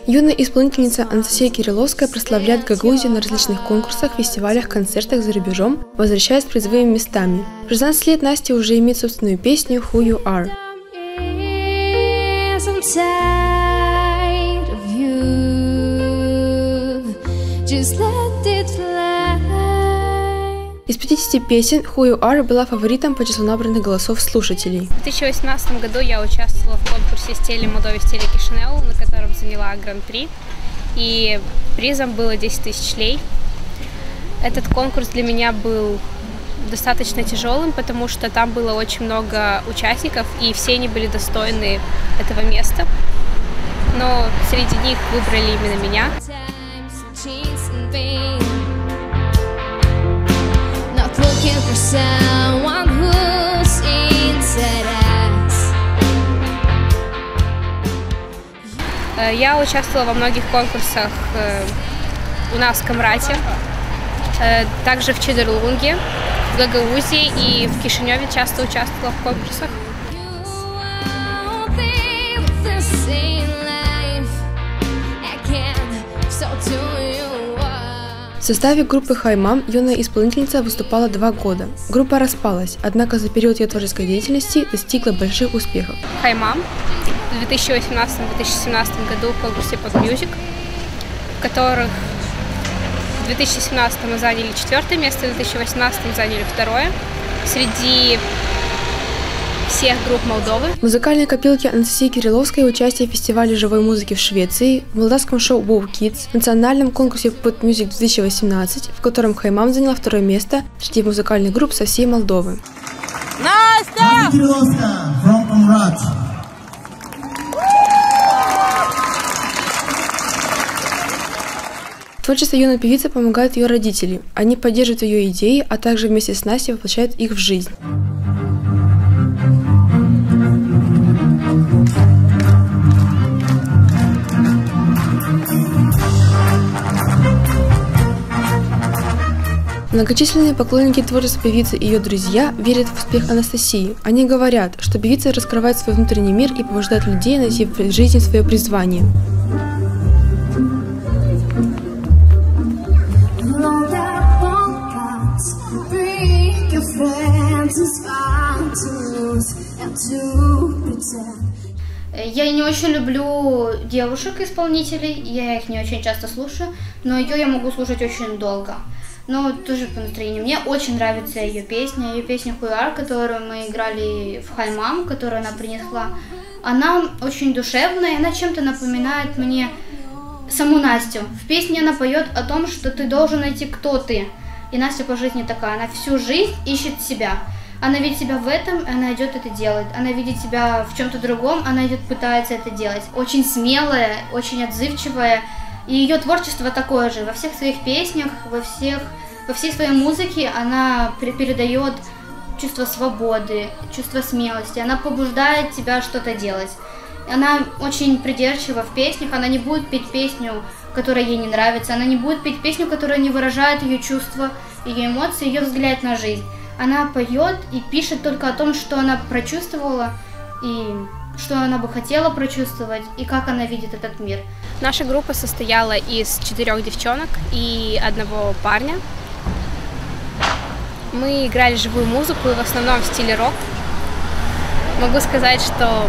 Юная исполнительница Анастасия Кирилловская прославляет Гагаузию на различных конкурсах, фестивалях, концертах за рубежом, возвращаясь с призовыми местами. В 16 лет Настя уже имеет собственную песню «Who You Are». Из 50 песен «Who You Are» была фаворитом по числу набранных голосов слушателей. В 2018 году я участвовала в конкурсе «Стили Молдове, стили Кишинеу», на котором заняла гран-при, и призом было 10 тысяч лей. Этот конкурс для меня был достаточно тяжелым, потому что там было очень много участников, и все они были достойны этого места. Но среди них выбрали именно меня. Я участвовала во многих конкурсах у нас в Камрате, также в Чедерлунге, в Гагаузии и в Кишиневе часто участвовала в конкурсах. В составе группы «Хаймам» юная исполнительница выступала 2 года. Группа распалась, однако за период ее творческой деятельности достигла больших успехов. «Хаймам» в 2018-2017 году в конкурсе Pop Music, в которых в 2017 мы заняли 4-е место, в 2018 заняли 2-е среди всех групп Молдовы. В музыкальной копилке Анастасии Кирилловской участие в фестивале живой музыки в Швеции, в молдавском шоу Wow Kids, в национальном конкурсе Pop Music 2018, в котором «Хаймам» заняла 2-е место среди музыкальных групп со всей Молдовы. Настя! Кирилловская, from Камрат. Творчество юной певицы помогают ее родители. Они поддерживают ее идеи, а также вместе с Настей воплощают их в жизнь. Многочисленные поклонники творчества певицы и ее друзья верят в успех Анастасии. Они говорят, что певица раскрывает свой внутренний мир и побуждает людей найти в жизни свое призвание. Я не очень люблю девушек-исполнителей, я их не очень часто слушаю, но ее я могу слушать очень долго. Но тоже по настроению. Мне очень нравится ее песня «Who You Are», которую мы играли в «Хаймам», которую она принесла. Она очень душевная, она чем-то напоминает мне саму Настю. В песне она поет о том, что ты должен найти, кто ты. И Настя по жизни такая, она всю жизнь ищет себя. Она видит себя в этом, она идет это делать. Она видит себя в чем-то другом, она идет пытается это делать. Очень смелая, очень отзывчивая. И ее творчество такое же. Во всех своих песнях, во всей своей музыке она передает чувство свободы, чувство смелости. Она побуждает тебя что-то делать. Она очень придирчива в песнях. Она не будет петь песню, которая ей не нравится. Она не будет петь песню, которая не выражает ее чувства, ее эмоции, ее взгляд на жизнь. Она поет и пишет только о том, что она прочувствовала и что она бы хотела прочувствовать, и как она видит этот мир. Наша группа состояла из 4 девчонок и 1 парня. Мы играли живую музыку, в основном в стиле рок. Могу сказать, что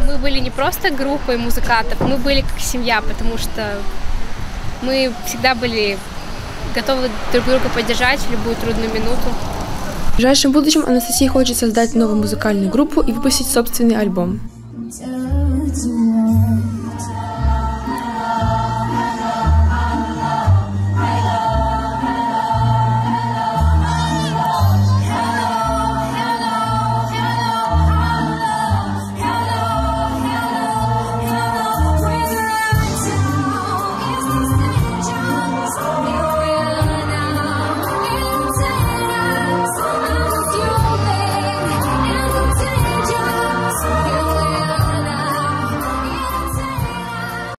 мы были не просто группой музыкантов, мы были как семья, потому что мы всегда были готовы друг друга поддержать в любую трудную минуту. В ближайшем будущем Анастасия хочет создать новую музыкальную группу и выпустить собственный альбом.